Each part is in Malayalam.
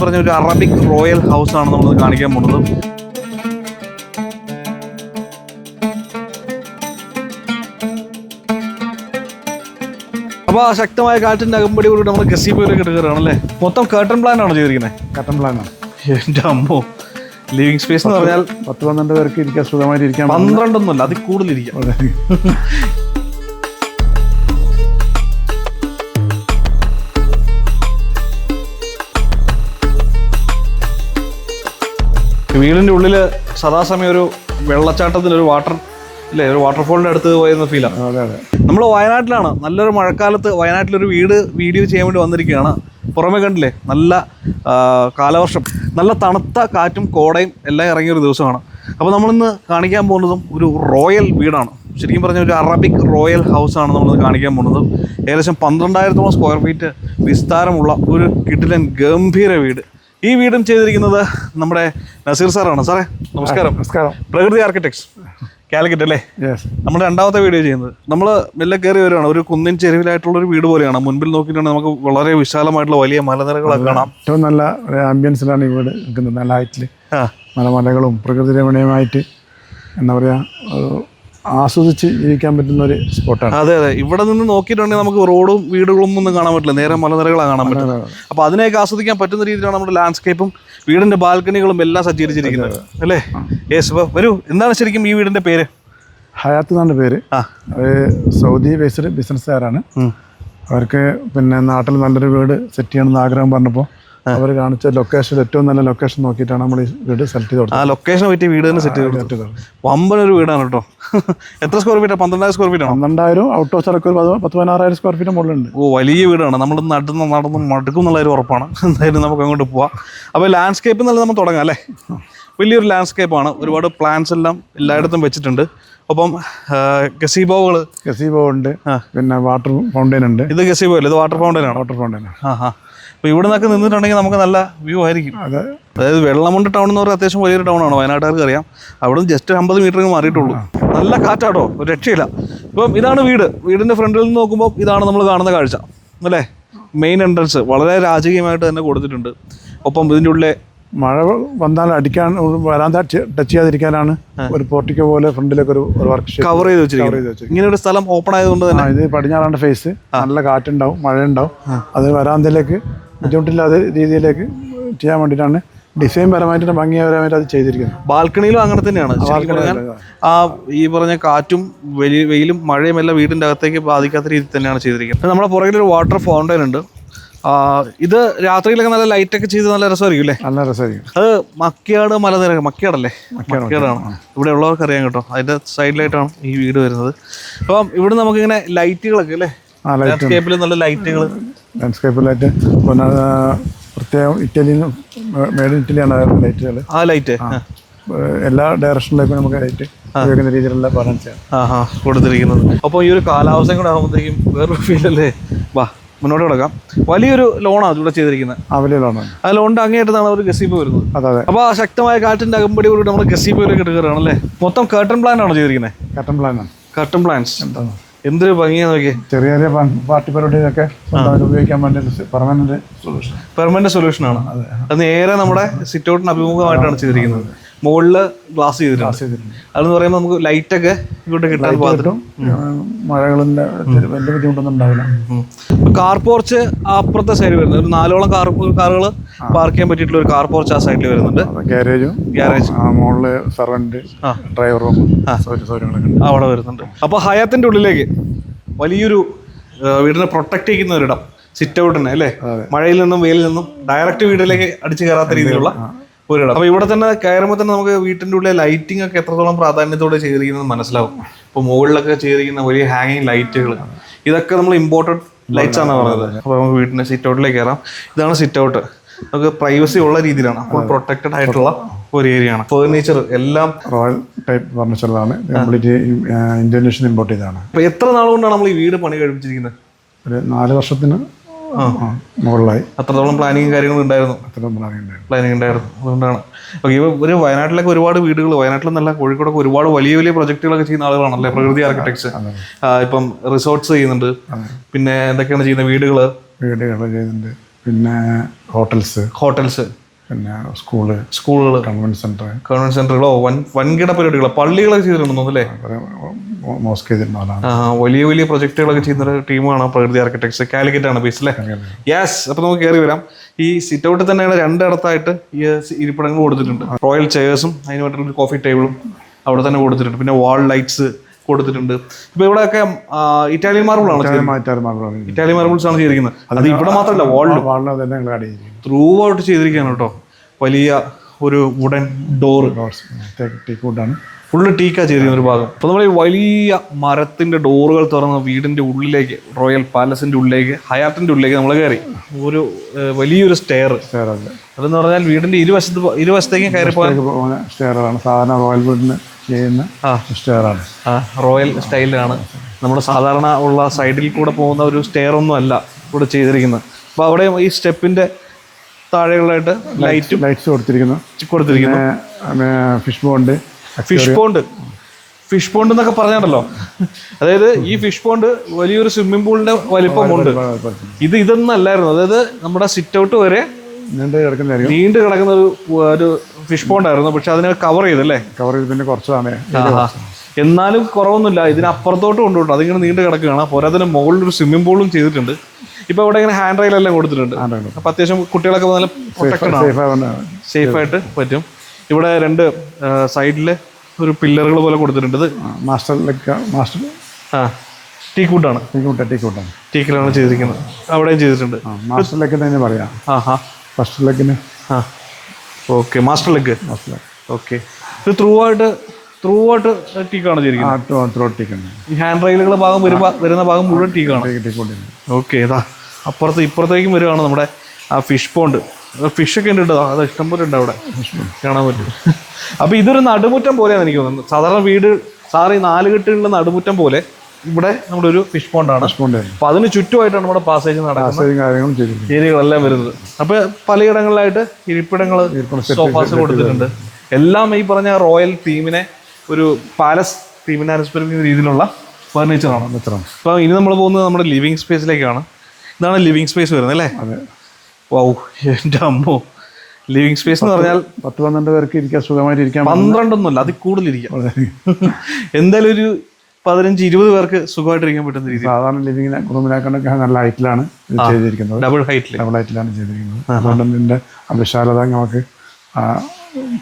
പറഞ്ഞ ഒരു അറബിക് റോയൽ ഹൗസ് ആണ് നമ്മൾ കാണിക്കാൻ പോകുന്നത്. അപ്പോൾ ആ ശക്തമായ കാറ്റിന്റെ അകമ്പടി കൂടി നമ്മൾ ഗസീബോയിലേക്ക് എടുക്കുകയാണ് അല്ലേ. മൊത്തം കർട്ടൺ പ്ലാൻ ആണോ ചെയ്തിരിക്കുന്നത്? കർട്ടൺ പ്ലാനാണ്. എൻ്റെ അമ്മോ, ലിവിംഗ് സ്പേസ് എന്ന് പറഞ്ഞാൽ 10-12 പേർക്ക് ഇരിക്കാൻ സുഖമായിട്ട് ഇരിക്കാൻ. 12 ഒന്നുമല്ല, അതിൽ കൂടുതൽ ഇരിക്കാം. വീടിൻ്റെ ഉള്ളിൽ സദാസമയം ഒരു വെള്ളച്ചാട്ടത്തിൽ ഒരു വാട്ടർ ഇല്ലേ, ഒരു വാട്ടർഫോളിൻ്റെ അടുത്ത് പോയെന്ന ഫീലാണ്. അതെ അതെ. നമ്മൾ വയനാട്ടിലാണ്. നല്ലൊരു മഴക്കാലത്ത് വയനാട്ടിലൊരു വീഡിയോ ചെയ്യാൻ വേണ്ടി വന്നിരിക്കുകയാണ്. പുറമെ കണ്ടില്ലേ, നല്ല കാലവർഷം, നല്ല തണുത്ത കാറ്റും കോടയും എല്ലാം ഇറങ്ങിയൊരു ദിവസമാണ്. അപ്പോൾ നമ്മളിന്ന് കാണിക്കാൻ പോകുന്നതും ഒരു റോയൽ വീടാണ്. ശരിക്കും പറഞ്ഞാൽ ഒരു അറബിക് റോയൽ ഹൗസാണ് നമ്മളിന്ന് കാണിക്കാൻ പോകുന്നത്. ഏകദേശം 12,000 സ്ക്വയർ ഫീറ്റ് വിസ്താരമുള്ള ഒരു കിടിലൻ ഗംഭീര വീട്. ഈ വീടും ചെയ്തിരിക്കുന്നത് നമ്മുടെ നസീർ സാറാണ്. സാറേ നമസ്കാരം. നമസ്കാരം. പ്രകൃതി ആർക്കിടെക്ട്സ് കാലിക്കറ്റ് അല്ലേ? നമ്മുടെ രണ്ടാമത്തെ വീഡിയോ ചെയ്യുന്നത്. നമ്മൾ മെല്ലെ കയറി വരുവാണ്. ഒരു കുന്നിൻ ചെരുവിലായിട്ടുള്ളൊരു വീട് പോലെയാണ്. മുൻപിൽ നോക്കിയിട്ടുണ്ടെങ്കിൽ നമുക്ക് വളരെ വിശാലമായിട്ടുള്ള വലിയ മലനിരകളൊക്കെ കാണാം. ഏറ്റവും നല്ല ആംബിയൻസിലാണ് ഈ വീട് നിൽക്കുന്നത്. നല്ല ഹൈറ്റിൽ മലമലകളും പ്രകൃതി രമണീയമായിട്ട് എന്താ പറയുക, ആസ്വദിച്ച് ജീവിക്കാൻ പറ്റുന്ന ഒരു സ്പോട്ടാണ്. അതെ അതെ. ഇവിടെ നിന്ന് നോക്കിയിട്ടുണ്ടെങ്കിൽ നമുക്ക് റോഡും വീടുകളും ഒന്നും കാണാൻ പറ്റില്ല, നേരെ മലനിരകളാണ് കാണാൻ പറ്റുന്നത്. അപ്പോൾ അതിനെയൊക്കെ ആസ്വദിക്കാൻ പറ്റുന്ന രീതിയിലാണ് നമ്മുടെ ലാൻഡ്സ്കേപ്പും വീടിന്റെ ബാൽക്കണികളും എല്ലാം സജ്ജീകരിച്ചിരിക്കുന്നത് അല്ലേ? യെസ്. അപ്പോൾ വരൂ, എന്താണ് ശരിക്കും ഈ വീടിന്റെ പേര്? ഹയാത്ത് എന്നാണ് പേര്. സൗദി ബേസ്ഡ് ബിസിനസ്സുകാരാണ്. അവർക്ക് പിന്നെ നാട്ടിൽ നല്ലൊരു വീട് സെറ്റ് ചെയ്യണമെന്ന് ആഗ്രഹം പറഞ്ഞപ്പോൾ അവർ കാണിച്ച ലൊക്കേഷൻ, ഏറ്റവും നല്ല ലൊക്കേഷൻ നോക്കിയിട്ടാണ് നമ്മൾ ഈ വീട് സെലക്ട് ചെയ്ത് കൊടുത്തത്. ആ ലൊക്കേഷൻ പറ്റിയ വീട് തന്നെ സെറ്റ് ചെയ്ത് വമ്പനൊരു വീടാണ് കേട്ടോ. എത്ര സ്ക്വയർ ഫീറ്റാണ്? 12,000 സ്ക്വയർ ഫീറ്റ് ആണ്. 12,000 ഔട്ട് ഹൗസ് അടക്കം 10-16,000 സ്ക്വയർ ഫീറ്റ് മുകളിലുണ്ട്. ഓ, വലിയ വീടാണ്. നമ്മൾ നടന്ന് മടുക്കും എന്നുള്ളൊരു ഉറപ്പാണ്. എന്തായാലും നമുക്ക് അങ്ങോട്ട് പോവാം. അപ്പോൾ ലാൻഡ്സ്കേപ്പ് എന്നുള്ളത് നമ്മൾ തുടങ്ങാം അല്ലേ? വലിയൊരു ലാൻഡ്സ്കേപ്പാണ്. ഒരുപാട് പ്ലാന്റ്സ് എല്ലാം എല്ലായിടത്തും വെച്ചിട്ടുണ്ട്. ഒപ്പം ഗസീബോ ഉണ്ട്, പിന്നെ വാട്ടർ ഫൗണ്ടൈൻ ഉണ്ട്. ഇത് ഗസീബോ അല്ലേ? ഇത് വാട്ടർ ഫൗണ്ടൈൻ ആണ്. Water fountain. അപ്പോൾ ഇവിടെ നിന്നൊക്കെ നിന്നിട്ടുണ്ടെങ്കിൽ നമുക്ക് നല്ല വ്യൂ ആയിരിക്കും. അതായത് വെള്ളമുണ്ട് ടൗൺ എന്ന് പറഞ്ഞാൽ അത്യാവശ്യം വലിയൊരു ടൗൺ ആണ്, വയനാട്ടുകാർക്ക് അറിയാം. അവിടെ നിന്ന് ജസ്റ്റ് 50 മീറ്റർ മാറിയിട്ടുള്ളൂ. നല്ല കാറ്റാട്ടോ, ഒരു രക്ഷയില്ല. ഇപ്പം ഇതാണ് വീട്. വീടിൻ്റെ ഫ്രണ്ടിൽ നിന്ന് നോക്കുമ്പോൾ ഇതാണ് നമ്മൾ കാണുന്ന കാഴ്ച അല്ലേ? മെയിൻ എൻട്രൻസ് വളരെ രാജകീയമായിട്ട് തന്നെ കൊടുത്തിട്ടുണ്ട്. ഒപ്പം ഇതിൻ്റെ ഉള്ളിലെ മഴ വന്നാൽ അടിക്കാൻ വരാൻ ടച്ച് ചെയ്യാതിരിക്കാനാണ് ഒരു പോർട്ടിക്കോ പോലെ ഫ്രണ്ടിലേക്ക് ഒരു വർക്ക് കവർ ചെയ്ത് വെച്ചിരിക്കുന്നത്. ഇങ്ങനെ ഒരു സ്ഥലം ഓപ്പൺ ആയതുകൊണ്ട് തന്നെ ഇത് പടിഞ്ഞാറാണ്ട് ഫേസ്, നല്ല കാറ്റുണ്ടാവും, മഴയുണ്ടാവും. അത് വരാന്തയിലേക്ക് ബുദ്ധിമുട്ടില്ലാത്ത രീതിയിലേക്ക് ചെയ്യാൻ വേണ്ടിയിട്ടാണ് ഡിസൈൻ പരമായിട്ട് ഭംഗിപരമായിട്ട് അത് ചെയ്തിരിക്കുന്നത്. ബാൽക്കണിയിലും അങ്ങനെ തന്നെയാണ്. ആ ഈ പറഞ്ഞ കാറ്റും വെയിലും മഴയും എല്ലാം വീടിൻ്റെ അകത്തേക്ക് ബാധിക്കാത്ത രീതിയിൽ തന്നെയാണ് ചെയ്തിരിക്കുന്നത്. നമ്മുടെ പുറകിലൊരു വാട്ടർ ഫൗണ്ടൈൻ ഉണ്ട്. ഇത് രാത്രിയിലൊക്കെ നല്ല ലൈറ്റൊക്കെ ചെയ്ത് നല്ല രസമായിരിക്കും അല്ലേ? നല്ല രസമായിരിക്കും. അത് മക്കിയാട് മലനിര, മക്കിയാടല്ലേ? മക്കിയാടാണ്. ഇവിടെ ഉള്ളവർക്ക് അറിയാം കേട്ടോ. അതിൻ്റെ സൈഡിലായിട്ടാണ് ഈ വീട് വരുന്നത്. അപ്പം ഇവിടെ നമുക്കിങ്ങനെ ലൈറ്റുകളൊക്കെ അല്ലേ? ലാൻഡ്സ്കേപ്പിൽ നല്ല ലൈറ്റുകൾ, ലാൻഡ്സ്കേപ്പിലായിട്ട് പ്രത്യേകം ഇറ്റലിയിൽ മേഡ് ഇൻ ഇറ്റലിയാണ് ലൈറ്റുകൾ. ആ ലൈറ്റ് എല്ലാ ഡയറക്ഷനിലേക്കും നമുക്ക് ലൈറ്റ് ഉപയോഗിക്കുന്ന രീതിയിലുള്ള ബാലൻസ് കൊടുത്തിരിക്കുന്നത്. അപ്പോൾ ഈ ഒരു കാലാവസ്ഥയും കൂടെ ആകുമ്പോഴത്തേക്കും വേറൊരു ഫീലല്ലേ? വാ മുന്നോട്ട് കിടക്കാം. വലിയൊരു ലോണാണ് ഇവിടെ ചെയ്തിരിക്കുന്നത്. വലിയ ലോണാണ്. ആ ലോണിന്റെ അങ്ങേയറ്റത്താണ് ഒരു ഗസീബോ വരുന്നത്. അതെ. അപ്പോൾ ആ ശക്തമായ കാറ്റിന്റെ അകമ്പടി കൂടി നമ്മൾ ഗസീബോയിലേക്ക് എടുക്കുകയാണ് അല്ലേ? മൊത്തം കർട്ടൺ പ്ലാൻ ആണോ ചെയ്തിരിക്കുന്നത്? കർട്ടൺ പ്ലാനാണ്. കർട്ടൺ പ്ലാൻസ് എന്തൊരു ഭംഗിയാന്ന് നോക്കിയേ. ചെറിയ ചെറിയ പാർട്ടി പരിപാടിയൊക്കെ ഉപയോഗിക്കാൻ വേണ്ടി പെർമനന്റ് സൊല്യൂഷൻ ആണ്. അത് നേരെ നമ്മുടെ സിറ്റ് ഔട്ടിന് അഭിമുഖമായിട്ടാണ് ചെയ്തിരിക്കുന്നത്. മുകളില് ഗ്ലാസ് ചെയ്തിട്ടുണ്ട്. അതെന്ന് പറയുമ്പോൾ നമുക്ക് ലൈറ്റൊക്കെ ഇങ്ങോട്ട് കിട്ടാൻ പാകത്തിനും മഴകളിന്റെ വലിയ ബുദ്ധിമുട്ടൊന്നും ഉണ്ടാവില്ല. കാർ പോർച്ച് അപ്പുറത്തെ സൈഡിൽ വരുന്നത് ഒരു 4ഓളം കാറുകൾ പാർക്ക് ചെയ്യാൻ പറ്റിയിട്ടുള്ള ഒരു കാർ പോർച്ച് ആ സൈഡിൽ വരുന്നുണ്ട്. ഗ്യാരേജ് മുകളില് സർവന്റ്, ഡ്രൈവർ റൂം അവിടെ വരുന്നുണ്ട്. അപ്പോൾ ഹയാത്തിന്റെ ഉള്ളിലേക്ക് വലിയൊരു വീടിനെ പ്രൊട്ടക്ട് ചെയ്യുന്ന ഒരിടം, സിറ്റ് ഔട്ടിനെ അല്ലേ? മഴയിൽ നിന്നും വെയിലിൽ നിന്നും ഡയറക്റ്റ് വീട്ടിലേക്ക് അടിച്ചു കയറാത്ത രീതിയിലുള്ള ഒരിടം. അപ്പോൾ ഇവിടെ തന്നെ കയറുമ്പോൾ തന്നെ നമുക്ക് വീട്ടിൻ്റെ ഉള്ളിലെ ലൈറ്റിംഗ് ഒക്കെ എത്രത്തോളം പ്രാധാന്യത്തോടെ ചെയ്തിരിക്കുന്നത് മനസ്സിലാവും. ഇപ്പോൾ മുകളിലൊക്കെ ചെയ്തിരിക്കുന്ന വലിയ ഹാങ്ങിങ് ലൈറ്റുകൾ, ഇതൊക്കെ നമ്മൾ ഇമ്പോർട്ടഡ് ലൈറ്റ്സ് ആണ് പറഞ്ഞത്. അപ്പോൾ നമുക്ക് വീട്ടിൻ്റെ സിറ്റ് ഔട്ടിലേക്ക് കയറാം. ഇതാണ് സിറ്റ് ഔട്ട്. നമുക്ക് പ്രൈവസി ഉള്ള രീതിയിലാണ്, അപ്പോൾ പ്രൊട്ടക്റ്റഡ് ആയിട്ടുള്ള ഒരു ഏരിയ ആണ്. ഫർണിച്ചർ എല്ലാം റോയൽ ടൈപ്പ് ഫർണിച്ചറാണ്, കംപ്ലീറ്റ് ഇന്തോനേഷ്യൻ ഇമ്പോർട്ട് ചെയ്തതാണ്. അപ്പോൾ എത്ര നാളുകൊണ്ടാണ് നമ്മൾ ഈ വീട് പണി കഴിപ്പിച്ചിരിക്കുന്നത്? ഒരു 4 വർഷത്തിന് മുകളിലായി. അത്രത്തോളം പ്ലാനിങ്ങും കാര്യങ്ങളും ഉണ്ടായിരുന്നു. പ്ലാനിങ് ഉണ്ടായിരുന്നു. അതുകൊണ്ടാണ് ഒരു വയനാട്ടിലൊക്കെ ഒരുപാട് വീടുകൾ, വയനാട്ടിലെന്നല്ല കോഴിക്കോടൊക്കെ ഒരുപാട് വലിയ വലിയ പ്രൊജക്ടുകളൊക്കെ ചെയ്യുന്ന ആളുകളാണല്ലേ പ്രകൃതി ആർക്കിടെക്ട്സ്. ഇപ്പം റിസോർട്ട്സ് ചെയ്യുന്നുണ്ട്. പിന്നെ എന്തൊക്കെയാണ് ചെയ്യുന്നത്? വീടുകൾ ചെയ്യുന്നുണ്ട്. പിന്നെ ഹോട്ടൽസ്, പിന്നെ സ്കൂളുകൾ, ഗവൺമെന്റ് സെന്ററുകളോ വൻകിട പരിപാടികളോ പള്ളികളൊക്കെ ചെയ്തിട്ടുണ്ടെന്ന് അല്ലേ? മോസ്ക് ചെയ്തിട്ടുള്ളതാണ്. വലിയ വലിയ പ്രൊജക്ടുകളൊക്കെ ചെയ്യുന്ന ഒരു ടീമാണ് പ്രകൃതി ആർക്കിടെക്ട്സ്. കാലിക്കറ്റ് ആണ് ബേസ് അല്ലേ? യെസ്. അപ്പൊ നമുക്ക് കയറി വരാം. ഈ സിറ്റ് ഔട്ടിൽ തന്നെയാണ് രണ്ടിടത്തായിട്ട് ഈ ഇരിപ്പിടങ്ങൾ കൊടുത്തിട്ടുണ്ട്. റോയൽ ചെയേഴ്സും അതിന് വേണ്ടിയുള്ള കോഫി ടേബിളും അവിടെ തന്നെ കൊടുത്തിട്ടുണ്ട്. പിന്നെ വാൾ ലൈറ്റ്സ് കൊടുത്തിട്ടുണ്ട്. ഇപ്പൊ ഇവിടെയൊക്കെ ഇറ്റാലിയൻ മാർബിളാണ്, ഇറ്റാലിയൻ മാർബിൾസ് ആണ് ചെയ്തിരിക്കുന്നത്. അത് ഇവിടെ മാത്രമല്ല, വാളിൽ ത്രൂ ഔട്ട് ചെയ്തിരിക്കുകയാണ് കേട്ടോ. വലിയ ഒരു വുഡൻ ഡോറ്, ഫുള്ള് ടീക്കാ ചെയ്തിരിക്കുന്ന ഒരു ഭാഗം. അപ്പോൾ നമ്മൾ ഈ വലിയ മരത്തിന്റെ ഡോറുകൾ തുറന്ന് വീടിന്റെ ഉള്ളിലേക്ക്, റോയൽ പാലസിന്റെ ഉള്ളിലേക്ക്, ഹയാത്തിന്റെ ഉള്ളിലേക്ക് നമ്മൾ കയറി. ഒരു വലിയൊരു സ്റ്റെയർ, അതെന്ന് പറഞ്ഞാൽ വീടിന്റെ ഇരുവശത്തേക്കും കയറി പോകാൻ സ്റ്റെയറാണ്. സാധാരണ റോയൽ വീടിന് ചെയ്യുന്ന സ്റ്റെയറാണ്. റോയൽ സ്റ്റൈലാണ്. നമ്മുടെ സാധാരണ ഉള്ള സൈഡിൽ കൂടെ പോകുന്ന ഒരു സ്റ്റെയർ ഒന്നും അല്ല ഇവിടെ ചെയ്തിരിക്കുന്നത്. അപ്പോൾ അവിടെ ഈ സ്റ്റെപ്പിന്റെ താഴെകളായിട്ട് ലൈറ്റ്സ് കൊടുത്തിരിക്കുന്നു. ഫിഷ് പോണ്ട് എന്നൊക്കെ പറഞ്ഞാണല്ലോ. അതായത് ഈ ഫിഷ് പോണ്ട് വലിയൊരു സ്വിമ്മിംഗ് പൂളിന്റെ വലിപ്പമുണ്ട്. ഇതൊന്നും അല്ലായിരുന്നു. അതായത് നമ്മുടെ സിറ്റ് ഔട്ട് വരെ നീണ്ടു കിടക്കുന്ന ഒരു ഫിഷ് പോണ്ടായിരുന്നു. പക്ഷെ അതിനെ കവർ ചെയ്തല്ലേ? പിന്നെ കുറച്ചാണ്. എന്നാലും കുറവൊന്നുമില്ല. ഇതിനപ്പുറത്തോട്ട് കൊണ്ടുപോകും. അതിങ്ങനെ നീണ്ടു കിടക്കുകയാണ്. പോരാതിന് മുകളിലൊരു സ്വിമ്മിംഗ് പൂളും ചെയ്തിട്ടുണ്ട്. ഇപ്പൊ ഇവിടെ ഇങ്ങനെ ഹാൻഡ് റെയിൽ എല്ലാം കൊടുത്തിട്ടുണ്ട്. അപ്പൊ അത്യാവശ്യം കുട്ടികളൊക്കെ നല്ല പ്രൊട്ടക്റ്റഡ് ആണ്, സേഫ് ആയിട്ട് പറ്റും. ഇവിടെ രണ്ട് സൈഡില് ഒരു പില്ലറുകൾ പോലെ കൊടുത്തിട്ടുണ്ട്. ടീക്കൂട്ടാണ്, ടീക്കിലാണ് ചെയ്തിരിക്കുന്നത്. അവിടെയും ചെയ്തിട്ടുണ്ട്. മാസ്റ്റർ ലെഗ് തന്നെ പറയാം. ഫസ്റ്റ് ലെഗിന് ഓക്കെ, മാസ്റ്റർ ലെഗ്. ഓക്കെ, ഇത് ത്രൂ ഔട്ട് ടീക്കാണ് ചെയ്തിരിക്കുന്നത്. ഈ ഹാൻഡ് റെയിലുകൾ ഭാഗം വരുന്ന ഭാഗം മുഴുവൻ ടീക്കാണ്. ഓക്കെ, ഇതാ അപ്പുറത്ത് ഇപ്പുറത്തേക്കും വരുവാണ് നമ്മുടെ ആ ഫിഷ് പോണ്ട്. ഫിഷൊക്കെ ഉണ്ട് കേട്ടോ. അത് ഇഷ്ടംപോലെ ഉണ്ട് അവിടെ, കാണാൻ പറ്റും. അപ്പൊ ഇതൊരു നടുമുറ്റം പോലെയാണ് എനിക്ക് തോന്നുന്നത്. സാധാരണ ഈ 4 കെട്ടുകളുടെ നടുമുറ്റം പോലെ ഇവിടെ നമ്മുടെ ഒരു ഫിഷ് പോണ്ടാണ്. അപ്പൊ അതിന് ചുറ്റുമായിട്ടാണ് നമ്മുടെ പാസേജ് നടക്കുന്നത്, ഏരിയകളെല്ലാം വരുന്നത്. അപ്പൊ പലയിടങ്ങളിലായിട്ട് ഇരിപ്പിടങ്ങൾ, സോഫാസ് കൊടുത്തിട്ടുണ്ട്. എല്ലാം ഈ പറഞ്ഞ റോയൽ തീമിനെ, ഒരു പാലസ് തീമിനെ അനുസ്മരിക്കുന്ന രീതിയിലുള്ള ഫർണിച്ചറാണ്. അപ്പൊ ഇനി നമ്മൾ പോകുന്നത് നമ്മുടെ ലിവിങ് സ്പേസിലേക്കാണ്. ഇതാണ് ലിവിങ് സ്പേസ് വരുന്നത് അല്ലേ? വൗ, എൻ്റെ അമ്മോ. ലിവിങ് സ്പേസ് എന്ന് പറഞ്ഞാൽ 10-12 പേർക്ക് ഇരിക്കാൻ, സുഖമായിട്ട് ഇരിക്കാൻ. 12 ഒന്നുമല്ല, അതിൽ കൂടുതലിരിക്കാം. എന്തായാലും ഒരു 15-20 പേർക്ക് സുഖമായിട്ട് ഇരിക്കാൻ പറ്റുന്ന രീതി. സാധാരണ ലിവിങ് റൂമിലാക്കണ്ടൊക്കെ നല്ല ഹൈറ്റിലാണ് ചെയ്തിരിക്കുന്നത്. ഡബിൾ ഹൈറ്റിലാണ് ചെയ്തിരിക്കുന്നത്. അതുകൊണ്ട് ഇതിന്റെ വിശാലത നമുക്ക്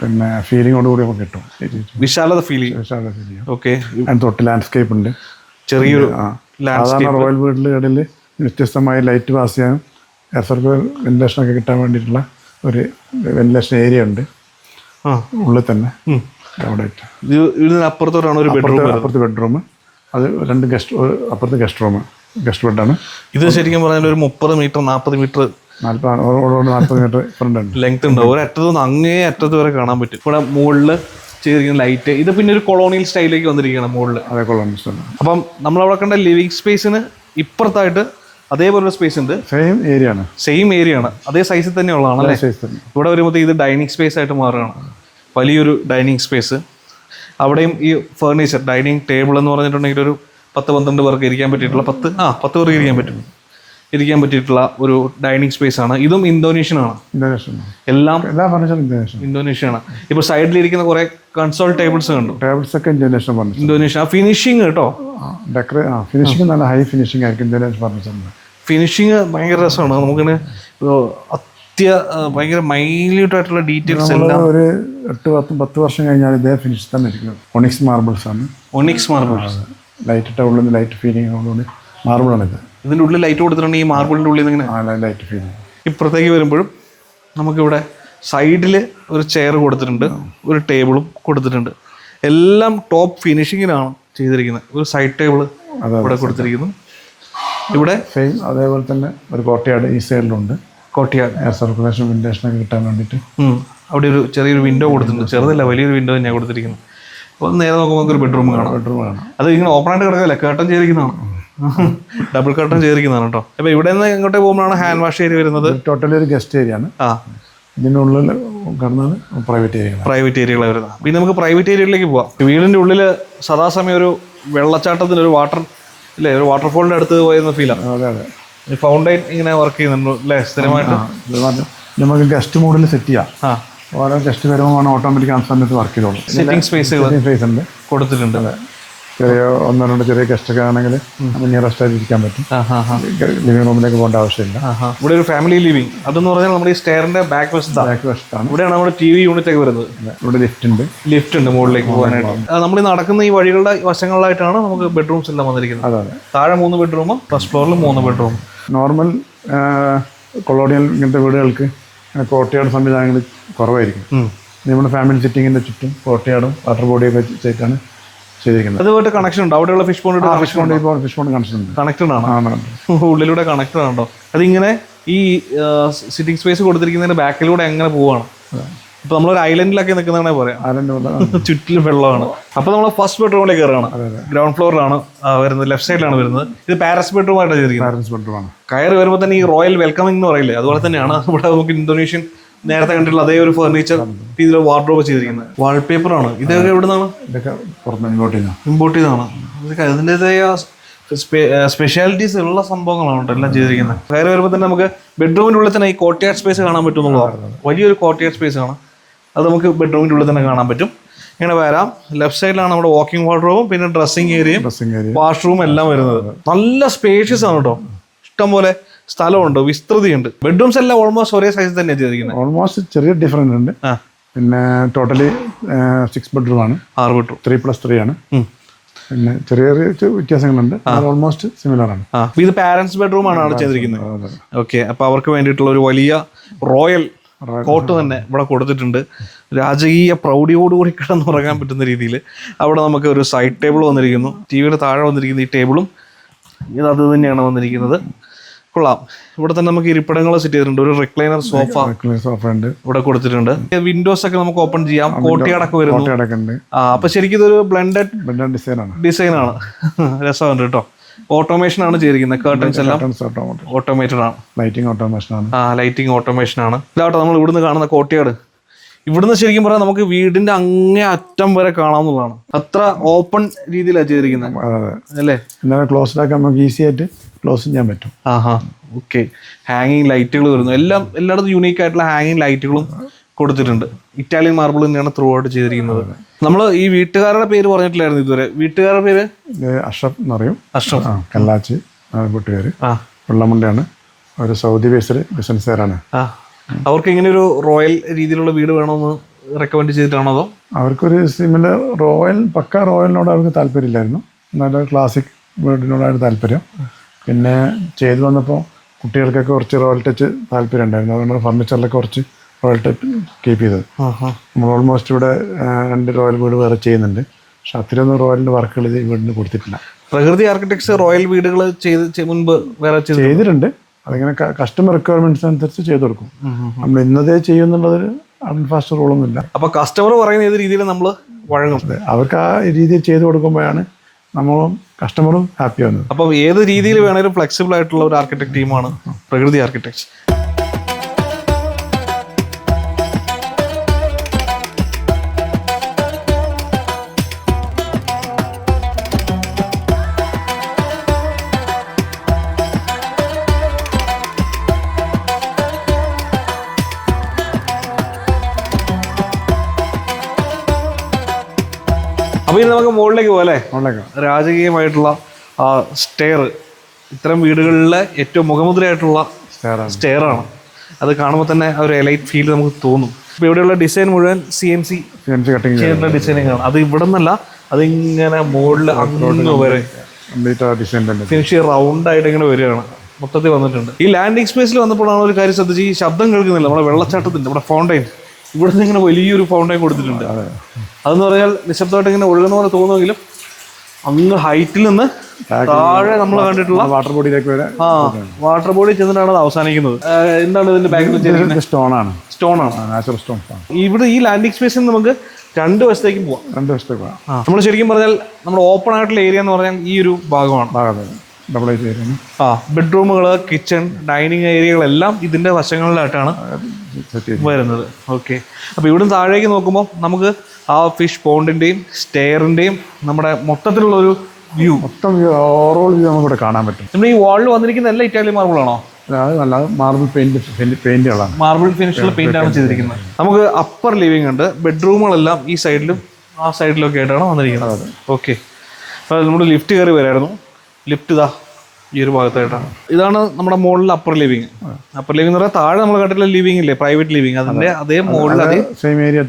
പിന്നെ ഫീലിങ്ങോട് കൂടി നമുക്ക് കിട്ടും. വിശാലത ഫീൽ ചെയ്യും. ഓക്കെ, തൊട്ട് ലാൻഡ്സ്കേപ്പ് ഉണ്ട്. ചെറിയൊരു സാധാരണ റോയൽ വീട്ടിലുകളിൽ വ്യത്യസ്തമായ ലൈറ്റ് പാസ് ചെയ്യാനും എയർ സർക്കുലർ വെന്റിലേഷനൊക്കെ കിട്ടാൻ വേണ്ടിയിട്ടുള്ള ഒരു വെന്റിലേഷൻ ഏരിയ ഉണ്ട് ഉള്ളിൽ തന്നെ. അപ്പുറത്തോട്ടാണ് ഒരു അപ്പുറത്ത് ബെഡ്റൂം. അത് 2 അപ്പുറത്ത് ഗസ്റ്റ് ബെഡാണ്. ഇത് ശരിക്കും പറഞ്ഞാൽ ഒരു 30 മീറ്റർ 40 മീറ്റർ 40 മീറ്റർ ലെങ്ത് ഉണ്ട്. ഒരു അറ്റത്ത് നിന്ന് അങ്ങേ അറ്റത്ത് വരെ കാണാൻ പറ്റും. ഇവിടെ മുകളിൽ ചെയ്തിരിക്കുന്ന ലൈറ്റ്, ഇത് പിന്നെ ഒരു കൊളോണിയൽ സ്റ്റൈലിലേക്ക് വന്നിരിക്കുകയാണ് മുകളിൽ. അതെ, കൊളോണിയൽ സ്റ്റൈൽ. അപ്പം നമ്മളവിടെ കണ്ട ലിവിങ് സ്പേസിന് ഇപ്പുറത്തായിട്ട് അതേപോലൊരു സ്പേസ് ഉണ്ട്. സെയിം ഏരിയ ആണ്, അതേ സൈസിൽ തന്നെ ഉള്ളതാണ് അല്ലേ? ഇവിടെ വരുമ്പോൾ ഇത് ഡൈനിങ് സ്പേസ് ആയിട്ട് മാറുകയാണ്. വലിയൊരു ഡൈനിങ് സ്പേസ്. അവിടെയും ഈ ഫർണിച്ചർ, ഡൈനിങ് ടേബിൾ എന്ന് പറഞ്ഞിട്ടുണ്ടെങ്കിൽ ഒരു 10-12 പേർക്ക് ഇരിക്കാൻ പറ്റിയിട്ടുള്ള 10 പേർക്ക് ഇരിക്കാൻ പറ്റിയിട്ടുള്ള ഒരു ഡൈനിങ് സ്പേസ് ആണ്. ഇതും ഇന്തോനേഷ്യനാണ്. എല്ലാം ഇന്തോനേഷ്യയാണ്. ഇപ്പൊ സൈഡിലിരിക്കുന്ന കുറെ കൺസോൾ ടേബിൾസ് കണ്ടു. ഒക്കെ ഇന്തോനേഷ്യ. ഫിനിഷിങ് കേട്ടോ, ഫിനിഷിംഗ് നല്ല ഹൈ ഫിനിഷിംഗ് ആയിരിക്കും ഇന്തോനേഷ്യൻ ഫർണിച്ചറിന്. ഫിനിഷിങ് ഭയങ്കര രസമാണ്. നമുക്കിങ്ങനെ ഭയങ്കര മൈന്യൂട്ട് ആയിട്ടുള്ള ഡീറ്റെയിൽസ് എല്ലാം. ഒരു 8-10 വർഷം കഴിഞ്ഞാൽ ഇതേ ഫിനിഷ് തന്നെ ഇരിക്കും. ഒണിക്സ് മാർബിൾസ് ആണ്. ലൈറ്റ് ഇട്ട ഉള്ളിൽ ലൈറ്റ് ഫീലിംഗ് മാർബിളാണിത്. ഇതിൻ്റെ ഉള്ളിൽ ലൈറ്റ് കൊടുത്തിട്ടുണ്ടെങ്കിൽ ഈ മാർബിളിൻ്റെ ഉള്ളിൽ നിന്ന് ഇങ്ങനെ ലൈറ്റ് ഫീലിംഗ്. ഇപ്പുറത്തേക്ക് വരുമ്പോഴും നമുക്കിവിടെ സൈഡിൽ ഒരു ചെയർ കൊടുത്തിട്ടുണ്ട്, ഒരു ടേബിളും കൊടുത്തിട്ടുണ്ട്. എല്ലാം ടോപ്പ് ഫിനിഷിങ്ങിലാണ് ചെയ്തിരിക്കുന്നത്. ഒരു സൈഡ് ടേബിൾ ഇവിടെ കൊടുത്തിരിക്കുന്നു. ഇവിടെ സെയിം അതേപോലെ തന്നെ ഒരു കോട്ടയാട് ഈ സൈഡിലുണ്ട്. എയർ സർക്കുലേഷൻ വെന്റിലേഷനൊക്കെ കിട്ടാൻ വേണ്ടിയിട്ട് അവിടെ ഒരു ചെറിയൊരു വിൻഡോ കൊടുത്തിട്ടുണ്ട്. ചെറുതല്ല, വലിയൊരു വിൻഡോ തന്നെയാണ് കൊടുത്തിരിക്കുന്നത്. അപ്പോൾ നേരെ നോക്കുമ്പോൾ ഒരു ബെഡ്റൂം കാണാം. അത് ഇങ്ങനെ ഓപ്പൺ ആയിട്ട് കിടക്കില്ല, കേട്ടൺ ചെയ്തിരിക്കുന്നതാണ്. ഡബിൾ കർട്ടൺ ചെയ്തിരിക്കുന്നതാണ് കേട്ടോ. അപ്പൊ ഇവിടെ നിന്ന് ഇങ്ങോട്ട് പോകുമ്പോഴാണ് ഹാൻഡ് വാഷ് ഏരിയ വരുന്നത്. ടോട്ടലി ഒരു ഗസ്റ്റ് ഏരിയ ആണ്. ഇതിനുള്ളിൽ കടന്നത് പ്രൈവറ്റ് ഏരിയകളാണ് വരുന്നത്. പിന്നെ നമുക്ക് പ്രൈവറ്റ് ഏരിയയിലേക്ക് പോവാം. വീടിന്റെ ഉള്ളിൽ സദാസമയം ഒരു വെള്ളച്ചാട്ടത്തിന് ഒരു വാട്ടർഫോളിന്റെ അടുത്ത് പോയെന്ന ഫീലാണ്. അതെ, ഫൗണ്ടൈൻ ഇങ്ങനെ വർക്ക് ചെയ്യുന്നുണ്ട് അല്ലേ സ്ഥിരമായിട്ട്? നമുക്ക് ഗസ്റ്റ് മോഡിൽ സെറ്റ് ചെയ്യാം. ആ, ഓരോ ഗസ്റ്റ് വരുമ്പോൾ ഓട്ടോമാറ്റിക് ആ സമയത്ത് വർക്ക് ചെയ്തോളും. സിറ്റിംഗ് സ്പേസുകൾ സ്പേസ് ഉണ്ട്, കൊടുത്തിട്ടുണ്ട്. ചെറിയ 1-2 ചെറിയ ഗസ്റ്റ് ഒക്കെ ആണെങ്കിൽ നിയറസ്റ്റ് ആയിട്ട് ഇരിക്കാൻ പറ്റും. ലിവിംഗ് റൂമിലേക്ക് പോകേണ്ട ആവശ്യമില്ല. ഇവിടെ ഒരു ഫാമിലി ലിവിംഗ്, അതെന്ന് പറഞ്ഞാൽ നമ്മുടെ ഈ സ്റ്റെയറിന്റെ ബാക്ക് വശത്താണ്. ഇവിടെയാണ് നമ്മുടെ TV യൂണിറ്റ് ഒക്കെ വരുന്നത്. ഇവിടെ ലിഫ്റ്റ് ഉണ്ട് മുകളിലേക്ക് പോകാനായിട്ട്. നമ്മൾ ഈ നടക്കുന്ന ഈ വഴികളുടെ വശങ്ങളിലായിട്ടാണ് നമുക്ക് ബെഡ്റൂംസ് എല്ലാം വന്നിരിക്കുന്നത്. അതെ, താഴെ 3 ബെഡ്റൂമും ഫസ്റ്റ് ഫ്ലോറിൽ 3 ബെഡ്റൂം. നോർമൽ കൊളോണിയൽ ഇങ്ങനത്തെ വീടുകൾക്ക് കോർട്ട്യാർഡ് സംവിധാനങ്ങൾ കുറവായിരിക്കും. നമ്മുടെ ഫാമിലി സിറ്റിങ്ങിന്റെ ചുറ്റും കോർട്ട്യാർഡും വാട്ടർ ബോഡിയൊക്കെ ചെയ്തിട്ടാണ് ചെയ്തിരിക്കുന്നത്. അതുമായിട്ട് കണക്ഷൻ ഉണ്ട്. അവിടെയുള്ള fish pond fish pond connection ഉണ്ട്. കണക്റ്റഡ് ആണ്, ഉള്ളിലൂടെ കണക്റ്റഡ് ആണോ? അതിങ്ങനെ ഈ സിറ്റിംഗ് സ്പേസ് കൊടുത്തിരിക്കുന്നതിന്റെ ബാക്കിലൂടെ എങ്ങനെ പോവാണ്? ഇപ്പൊ നമ്മളൊരു ഐലൻഡിലൊക്കെ നിൽക്കുന്നതാണെ പറയാം, ചുറ്റിലും വെള്ളമാണ്. അപ്പൊ നമ്മൾ ഫസ്റ്റ് ബെഡ്റൂമിലേക്ക് കയറുകയാണ്. ഗ്രൗണ്ട് ഫ്ലോറിലാണ് വരുന്നത്, ലെഫ്റ്റ് സൈഡിലാണ് വരുന്നത്. ഇത് പാരസ് ബെഡ്റൂം ആയിട്ടാണ് ചെയ്തിരിക്കുന്നത്. കയറി വരുമ്പോൾ തന്നെ ഈ റോയൽ വെൽക്കമിംഗ് എന്ന് പറയില്ലേ, അതുപോലെ തന്നെയാണ് ഇവിടെ നമുക്ക് ഇന്തോനേഷ്യൻ നേരത്തെ കണ്ടിട്ടുള്ള അതേ ഒരു ഫർണിച്ചർ രീതിയിൽ വാർഡ്രോബ് ചെയ്തിരിക്കുന്നത്. വാൾപേപ്പർ ആണ്. ഇതൊക്കെ എവിടെ നിന്നാണ്? ഇമ്പോർട്ട് ചെയ്താണ്. അതിൻ്റെതായ സ്പെഷ്യാലിറ്റീസ് ഉള്ള സംഭവങ്ങളാണ് എല്ലാം ചെയ്തിരിക്കുന്നത്. കയറി വരുമ്പോൾ തന്നെ നമുക്ക് ബെഡ്റൂമിൻ്റെ ഉള്ളിൽ തന്നെ ഈ കോർട്ട്യാർഡ് സ്പേസ് കാണാൻ പറ്റും എന്നുള്ളതാണ്. വലിയൊരു കോർട്ട്യാർഡ് സ്പേസ് ആണ്, അത് നമുക്ക് ബെഡ്റൂമിൻ്റെ ഉള്ളിൽ തന്നെ കാണാൻ പറ്റും. ഇങ്ങനെ വരാം. ലെഫ്റ്റ് സൈഡിലാണ് നമ്മുടെ വാക്കിംഗ് വാർഡ്രോബും പിന്നെ ഡ്രസ്സിംഗ് ഏരിയയും വാഷ്റൂം എല്ലാം വരുന്നത്. നല്ല സ്പേഷ്യസ് ആണ് കേട്ടോ, ഇഷ്ടംപോലെ സ്ഥലമുണ്ട്, വിസ്തൃതിയുണ്ട്. ബെഡ്റൂംസ് എല്ലാം ഓൾമോസ്റ്റ് ഒരേ സൈസ് തന്നെയാണ് ചെയ്തിരിക്കുന്നത്. ഓൾമോസ്റ്റ് ചെറിയ ഡിഫറൻസ് ഉണ്ട്. പിന്നെ ടോട്ടലി 6 ബെഡ്റൂം ആണ്. 6 ബെഡ്റൂം 3+3 ആണ്. പിന്നെ ചെറിയ ചെറിയ വ്യത്യാസങ്ങളുണ്ട്, ഓൾമോസ്റ്റ് സിമിലർ ആണ്. ഇത് പാരന്റ്സ് ബെഡ്റൂം ആണ് ചെയ്തിരിക്കുന്നത്. ഓക്കെ, അപ്പൊ അവർക്ക് വേണ്ടിയിട്ടുള്ള ഒരു വലിയ റോയൽ കോട്ട് തന്നെ ഇവിടെ കൊടുത്തിട്ടുണ്ട്. രാജകീയ പ്രൗഢിയോടുകൂടി കിടന്നുറങ്ങാൻ പറ്റുന്ന രീതിയിൽ അവിടെ നമുക്ക് ഒരു സൈഡ് ടേബിൾ വന്നിരിക്കുന്നു. ടിവിയുടെ താഴെ വന്നിരിക്കുന്ന ഈ ടേബിളും ഇത് അത് തന്നെയാണ് വന്നിരിക്കുന്നത്. കൊള്ളാം. ഇവിടെ തന്നെ നമുക്ക് ഇരിപ്പിടങ്ങൾ സെറ്റ് ചെയ്തിട്ടുണ്ട്. ഒരു റിക്ലൈനർ സോഫ ഉണ്ട് ഇവിടെ കൊടുത്തിട്ടുണ്ട്. വിൻഡോസ് ഒക്കെ നമുക്ക് ഓപ്പൺ ചെയ്യാം. കോർട്ട്യാർഡൊക്കെ വരുന്നു. അപ്പൊ ശരിക്കും ഇതൊരു ബ്ലെൻഡഡ് ഡിസൈൻ ആണ്. രസമുണ്ട് കേട്ടോ. ഓട്ടോമേഷൻ ആണ് ചെയ്തിരിക്കുന്നത്. കർട്ടൻസ് എല്ലാം ഓട്ടോമേറ്റഡ് ആണ്. ലൈറ്റിംഗ് ഓട്ടോമേഷൻ ആണ്. ഇതാട്ടോ നമ്മൾ ഇവിടുന്ന് കാണുന്ന കോർട്ട്യാർഡ്. ഇവിടുന്ന് ശരിക്കും പറയാം നമുക്ക് വീടിന്റെ അങ്ങേ അറ്റം വരെ കാണാവുന്നതാണ്. അത്ര ഓപ്പൺ രീതിയിലാണ് ചെയ്തിരിക്കുന്നത് അല്ലേ? ക്ലോസ്ഡ് ആക്കാൻ നമുക്ക് ഈസി ആയിട്ട് ക്ലോസ് ചെയ്യാൻ പറ്റും. ഓക്കെ. ഹാങ്ങിങ് ലൈറ്റുകൾ വരുന്നു. എല്ലായിടത്തും യൂണീക്ക് ആയിട്ടുള്ള ഹാങ്ങിങ് ലൈറ്റുകളും കൊടുത്തിട്ടുണ്ട്. ഇറ്റാലിയൻ മാർബിൾ തന്നെയാണ് ത്രൂ ഔട്ട് ചെയ്തിരിക്കുന്നത്. നമ്മൾ ഈ വീട്ടുകാരുടെ പേര് പറഞ്ഞിട്ടില്ലായിരുന്നു ഇതുവരെ. വീട്ടുകാരുടെ പേര് അഷ്റഫ് എന്ന് പറയും. അഷ്റഫ് കല്ലാച്ചി വീട്ടുകാര്. വെള്ളമുണ്ടയാണ്. ഒരു സൗദി ബേസ്ഡ് ബിസിനസ്സുകാരാണ്. അവർക്ക് ഇങ്ങനെ ഒരു റോയൽ രീതിയിലുള്ള വീട് വേണമെന്ന് റെക്കമെൻഡ് ചെയ്തിട്ടാണോ അതോ? അവർക്കൊരു സിമിലർ പക്ക റോയലിനോട് അവർക്ക് താല്പര്യമില്ലായിരുന്നു. നല്ല ക്ലാസിക് വീടിനോടാണ് താല്പര്യം. പിന്നെ ചെയ്തു വന്നപ്പോൾ കുട്ടികൾക്കൊക്കെ കുറച്ച് റോയൽ ടച്ച് താല്പര്യം ഉണ്ടായിരുന്നു. അതുകൊണ്ട് ഫർണിച്ചറിലൊക്കെ കുറച്ച് റോയൽ ടച്ച് കീപ്പ് ചെയ്തത്. നമ്മൾ ഓൾമോസ്റ്റ് ഇവിടെ 2 റോയൽ വീട് വേറെ ചെയ്യുന്നുണ്ട്. പക്ഷെ അത്രയൊന്നും റോയലിൻ്റെ വർക്കുകൾ ഈ വീടിന് കൊടുത്തിട്ടില്ല. പ്രകൃതി ആർക്കിടെക്ട്സ് റോയൽ വീടുകൾ മുൻപ് വേറെ ചെയ്തിട്ടുണ്ട്. അതിങ്ങനെ കസ്റ്റമർ റിക്വയർമെന്റ്സ് അനുസരിച്ച് ചെയ്തു കൊടുക്കും. നമ്മൾ ഇന്നതേ ചെയ്യുന്നുള്ളതൊരു അൺഫാസ്റ്റ് റൂളൊന്നുമില്ല. അപ്പൊ കസ്റ്റമർ പറയുന്ന ഏത് രീതിയിൽ നമ്മൾ വഴങ്ങും. അവർക്ക് ആ രീതിയിൽ ചെയ്തു കൊടുക്കുമ്പോഴാണ് നമ്മളും കസ്റ്റമറും ഹാപ്പി ആവുന്നത്. അപ്പം ഏത് രീതിയിൽ വേണേലും ഫ്ലെക്സിബിൾ ആയിട്ടുള്ള ഒരു ആർക്കിടെക്ട് ടീമാണ് പ്രകൃതി ആർക്കിടെക്ട്സ്. അപ്പൊ ഇനി നമുക്ക് മുകളിലേക്ക് പോകാം അല്ലേ? രാജകീയമായിട്ടുള്ള സ്റ്റെയർ. ഇത്തരം വീടുകളിലെ ഏറ്റവും മുഖമുദ്രയായിട്ടുള്ള സ്റ്റെയറാണ്. അത് കാണുമ്പോൾ തന്നെ ഒരു എലൈറ്റ് ഫീൽ നമുക്ക് തോന്നും. ഇപ്പൊ ഇവിടെയുള്ള ഡിസൈൻ മുഴുവൻ CNC ചെയ്യുന്ന ഡിസൈനിങ് ആണ്. അത് ഇവിടെ നിന്നല്ല, അതിങ്ങനെ മുകളിൽ അങ്ങ് വരെ ഫിനിഷ് റൗണ്ട് ആയിട്ട് ഇങ്ങനെ വരികയാണ്. മൊത്തത്തിൽ വന്നിട്ടുണ്ട്. ഈ ലാൻഡിങ് സ്പേസിൽ വന്നപ്പോഴാണ് ഒരു കാര്യം ശ്രദ്ധിച്ച്, ഈ ശബ്ദം കേൾക്കുന്നില്ല. നമ്മുടെ വെള്ളച്ചാട്ടത്തിന്റെ നമ്മുടെ ഫൗണ്ടൈൻ ഇവിടെ നിന്ന് ഇങ്ങനെ വലിയൊരു ഫൗണ്ടൈൻ കൊടുത്തിട്ടുണ്ട്. അതെന്ന് പറഞ്ഞാൽ നിശബ്ദമായിട്ട് ഇങ്ങനെ ഒഴുകുന്ന പോലെ തോന്നുമെങ്കിലും അങ്ങ് ഹൈറ്റിൽ നിന്ന് താഴെ നമ്മൾ കണ്ടിട്ടുള്ള വാട്ടർ ബോഡിയിലേക്ക് വരെ വാട്ടർ ബോഡി ചെന്നിട്ടാണ് അത് അവസാനിക്കുന്നത്. എന്താണ് ഇതിന്റെ ബാക്കിൽ? സ്റ്റോൺ ആണ്. Natural stone. ഇവിടെ ഈ ലാൻഡിംഗ് സ്പേസിൽ നമുക്ക് 2 വശത്തേക്കും പോവാം. 2 വശത്തേക്ക് പോവാം. നമ്മൾ ശരിക്കും പറഞ്ഞാൽ നമ്മുടെ ഓപ്പൺ ആയിട്ടുള്ള ഏരിയ എന്ന് പറഞ്ഞാൽ ഈ ഒരു ഭാഗമാണ്. ബെഡ്റൂമുകൾ, കിച്ചൺ, ഡൈനിങ് ഏരിയകളെല്ലാം ഇതിന്റെ വശങ്ങളിലായിട്ടാണ് വരുന്നത്. ഓക്കെ. അപ്പോൾ ഇവിടുന്ന് താഴേക്ക് നോക്കുമ്പോൾ നമുക്ക് ആ ഫിഷ് പോണ്ടിന്റെയും സ്റ്റെയറിന്റെയും നമ്മുടെ മൊത്തത്തിലുള്ള ഒരു വ്യൂ, മൊത്തം ഓവറോൾ വ്യൂ നമുക്ക് ഇവിടെ കാണാൻ പറ്റും. നമ്മുടെ ഈ വാളിൽ വന്നിരിക്കുന്ന എല്ലാ ഇറ്റാലിയൻ മാർബിൾ ആണോ? അത് നല്ല മാർബിൾ പെയിന്റുകളാണ്. മാർബിൾ ഫിനിഷുള്ള പെയിന്റ് ആണ് ചെയ്തിരിക്കുന്നത്. നമുക്ക് അപ്പർ ലിവിംഗ് ഉണ്ട്, ബെഡ്റൂമുകളെല്ലാം ഈ സൈഡിലും ആ സൈഡിലും ഒക്കെ ആയിട്ടാണ് വന്നിരിക്കുന്നത്. ഓക്കെ, അപ്പോൾ നമ്മൾ ലിഫ്റ്റ് കയറി വരായിരുന്നു. ലിഫ്റ്റ് ഇതാ ഈ ഒരു ഭാഗത്തായിട്ടാണ്. ഇതാണ് നമ്മുടെ മുകളിൽ അപ്പർ ലിവിങ്. അപ്പർ ലിവിംഗ് എന്ന് പറഞ്ഞാൽ താഴെ നമ്മൾ കണ്ടിട്ടുള്ള ലിവിംഗ് ഇല്ലേ, പ്രൈവറ്റ് ലിവിംഗ്, അതിന്റെ അതേ മുകളിൽ അതേ സെയിം ഏരിയ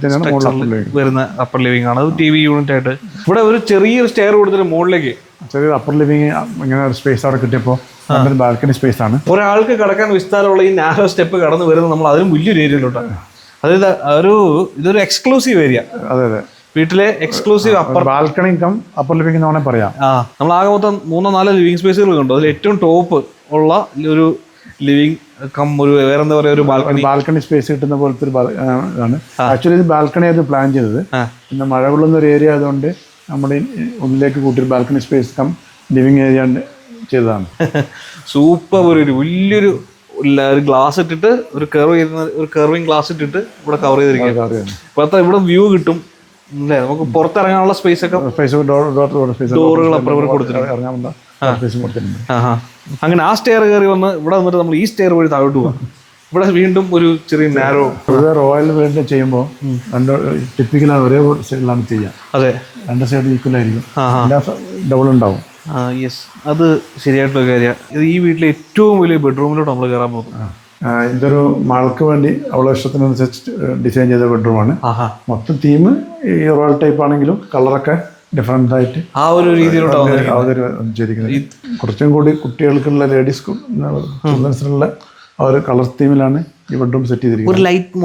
വരുന്ന അപ്പർ ലിവിംഗ് ആണ്. അത് TV യൂണിറ്റ് ആയിട്ട് ഇവിടെ ഒരു ചെറിയൊരു സ്റ്റെയർ കൊടുത്തിട്ട് മുകളിലേക്ക് ചെറിയൊരു അപ്പർ ലിവിംഗ് ഇങ്ങനെ ഒരു സ്പേസ് അവിടെ കിട്ടിയപ്പോൾ ബാൽക്കണി സ്പേസ് ആണ്. ഒരാൾക്ക് കിടക്കാൻ വിസ്താരമുള്ള ഈ നാരോ സ്റ്റെപ്പ് കടന്നു വരുന്നത് നമ്മൾ അതിലും വലിയൊരു ഏരിയയിലോട്ടാണ്. അതായത് ഇതൊരു എക്സ്ക്ലൂസീവ് ഏരിയ. അതെ അതെ, വീട്ടിലെ exclusive upper balcony cum upper living എന്ന് വേണമെങ്കിൽ പറയാം. നമ്മൾ ആകെ മൊത്തം 3-4 ലിവിംഗ് സ്പേസുകൾ കണ്ടു. അതിൽ ഏറ്റവും ടോപ്പ് ഉള്ള ഒരു ലിവിംഗ് കം ഒരു വേറെ എന്താ പറയുക, ഒരു ബാൽക്കണി സ്പേസ് കിട്ടുന്ന പോലത്തെ ഒരു ആണ്. ആക്ച്വലി ഇത് ബാൽക്കണി ആയിരുന്നു പ്ലാൻ ചെയ്തത്. പിന്നെ മഴ കൊള്ളുന്ന ഒരു ഏരിയ ആയതുകൊണ്ട് നമ്മുടെ ഉള്ളിലേക്ക് കൂട്ടിയൊരു balcony space cum living area ചെയ്തതാണ്. സൂപ്പർ ഒരു വലിയൊരു ഗ്ലാസ് ഇട്ടിട്ട് ഒരു കർവിങ് ഗ്ലാസ് ഇട്ടിട്ട് ഇവിടെ കവർ ചെയ്തിരിക്കുക. ഇപ്പോഴത്തെ ഇവിടെ വ്യൂ കിട്ടും അല്ലേ, നമുക്ക് പുറത്തിറങ്ങാനുള്ള സ്പേസ് ഒക്കെ ഡോറുകൾ അപ്പുറം കൊടുത്തിട്ടുണ്ട്. അങ്ങനെ ആ സ്റ്റെയർ കയറി വന്ന് ഇവിടെ വന്നിട്ട് നമ്മൾ ഈ സ്റ്റെയർ വഴി താഴോട്ട് പോകാം. ഇവിടെ വീണ്ടും ഒരു ചെറിയ നാരോ റോയൽ വീടിന് ചെയ്യുമ്പോൾ രണ്ട് ടിപ്പിക്കലാണ്, ഒരേ സൈഡിലാണ് ചെയ്യുക. അതെ, രണ്ട് സൈഡ് ഈക്വൽ ആയിരിക്കും, ഡബിൾ ഉണ്ടാവും. യെസ്, അത് ശരിയായിട്ടുള്ള കാര്യമാണ്. ഇത് ഈ വീട്ടിലെ ഏറ്റവും വലിയ ബെഡ്റൂമിലോട്ട് നമ്മൾ കയറാൻ പോകും. ഇതൊരു മകൾക്ക് വേണ്ടി അവളെ ഇഷ്ടത്തിനനുസരിച്ച് ഡിസൈൻ ചെയ്ത ബെഡ്റൂമാണ്. മൊത്തം തീം ഈ റോയൽ ടൈപ്പ് ആണെങ്കിലും കളറൊക്കെ ഡിഫറെന്റ് ആയിട്ട് ആ ഒരു രീതിയിലോട്ടാണ് ചെയ്തിരിക്കുന്നത്. കുറച്ചും കൂടി കുട്ടികൾക്കുള്ള ലേഡീസ് ചിൽഡ്രൻസിനുള്ള ആ ഒരു കളർ തീമിലാണ് ഈ ബെഡ്റൂം സെറ്റ് ചെയ്തിരിക്കുന്നത്. ഒരു ലൈറ്റ്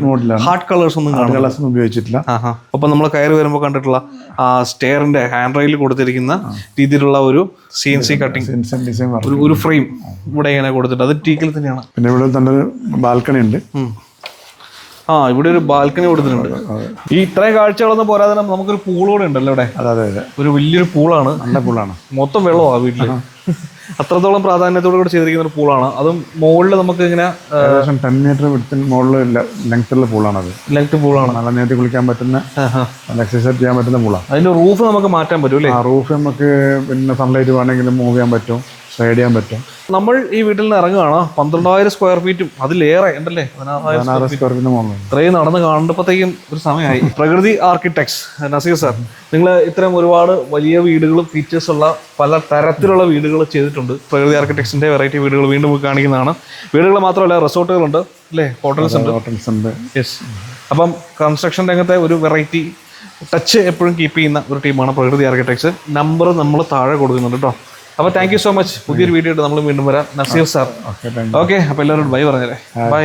മോഡിലാണ്, ഹാർഡ് കളേഴ്സ് ഒന്നും ഉപയോഗിച്ചിട്ടില്ല. അപ്പം നമ്മൾ കയറി വരുമ്പോൾ കണ്ടിട്ടുള്ള ആ സ്റ്റെയറിന്റെ ഹാൻഡ് റെയിൽ കൊടുത്തിരിക്കുന്ന രീതിയിലുള്ള ഒരു CNC കട്ടിങ് ഒരു ഫ്രെയിം ഇവിടെ ഇങ്ങനെ കൊടുത്തിട്ട് അത് ടീക്കിൽ തന്നെയാണ്. പിന്നെ ഇവിടെ നല്ലൊരു ബാൽക്കണി ഉണ്ട്. ഇവിടെ ഒരു ബാൽക്കണി കൊടുത്തിട്ടുണ്ട്. ഈ ഇത്രയും കാഴ്ചകളൊന്നും പോരാതെ നമുക്കൊരു പൂൾ കൂടെ ഉണ്ടല്ലോ ഇവിടെ. അതെ, ഒരു വലിയൊരു പൂളാണ്, നല്ല പൂളാണ്. മൊത്തം വെള്ളമാണ് വീട്ടില്. അത്രത്തോളം പ്രാധാന്യത്തോടു കൂടി ചെയ്തിരിക്കുന്ന ഒരു പൂളാണ്. അതും മുകളിൽ നമുക്ക് ഇങ്ങനെ 10 മീറ്റർ വിടത്തിന് മുകളിൽ ലെങ്ത്തുള്ള പൂളാണത്. ലെങ്ത് പൂളാണ്, നല്ല നേരത്തെ കുളിക്കാൻ പറ്റുന്ന, നല്ല എക്സസൈസ് ചെയ്യാൻ പറ്റുന്ന പൂളാണ്. അതിന്റെ റൂഫ് നമുക്ക് മാറ്റാൻ പറ്റും അല്ലേ? റൂഫ് നമുക്ക് പിന്നെ സൺലൈറ്റ് വേണമെങ്കിൽ മൂവ് ചെയ്യാൻ പറ്റും, ഷെയ്ഡ് ചെയ്യാൻ പറ്റും. നമ്മൾ ഈ വീട്ടിൽ നിന്ന് ഇറങ്ങുകയാണ്. 12,000 സ്ക്വയർ ഫീറ്റും അതിലേറെ ഉണ്ടല്ലേ, 16 സ്ക്വയർ ഫീറ്റിന് മുകളിൽ. ഇത്രയും നടന്ന് കാണുമ്പോഴത്തേക്കും ഒരു സമയമായി. പ്രകൃതി ആർക്കിടെക്ട്സ് നസീർ സാർ, നിങ്ങൾ ഇത്തരം ഒരുപാട് വലിയ വീടുകളും ഫീച്ചേഴ്സ് ഉള്ള പല തരത്തിലുള്ള വീടുകൾ ചെയ്തിട്ടുണ്ട്. പ്രകൃതി ആർക്കിടെക്ട്സിന്റെ വെറൈറ്റി വീടുകൾ വീണ്ടും കാണിക്കുന്നതാണ്. വീടുകൾ മാത്രമല്ല, റിസോർട്ടുകളുണ്ട് അല്ലേ, ഹോട്ടൽസ് ഉണ്ട്. യെസ്, അപ്പം കൺസ്ട്രക്ഷൻ രംഗത്തെ ഒരു വെറൈറ്റി ടച്ച് എപ്പോഴും കീപ്പ് ചെയ്യുന്ന ഒരു ടീമാണ് പ്രകൃതി ആർക്കിടെക്ട്സ്. നമ്പർ നമ്മൾ താഴെ കൊടുക്കുന്നുണ്ട് കേട്ടോ. അപ്പോൾ താങ്ക് യു സോ മച്ച്. പുതിയൊരു വീഡിയോ ആയിട്ട് നമ്മൾ വീണ്ടും വരാം. നസീർ സാർ. ഓക്കെ, അപ്പോൾ എല്ലാവരോടും ബൈ പറഞ്ഞേരെ. ബൈ.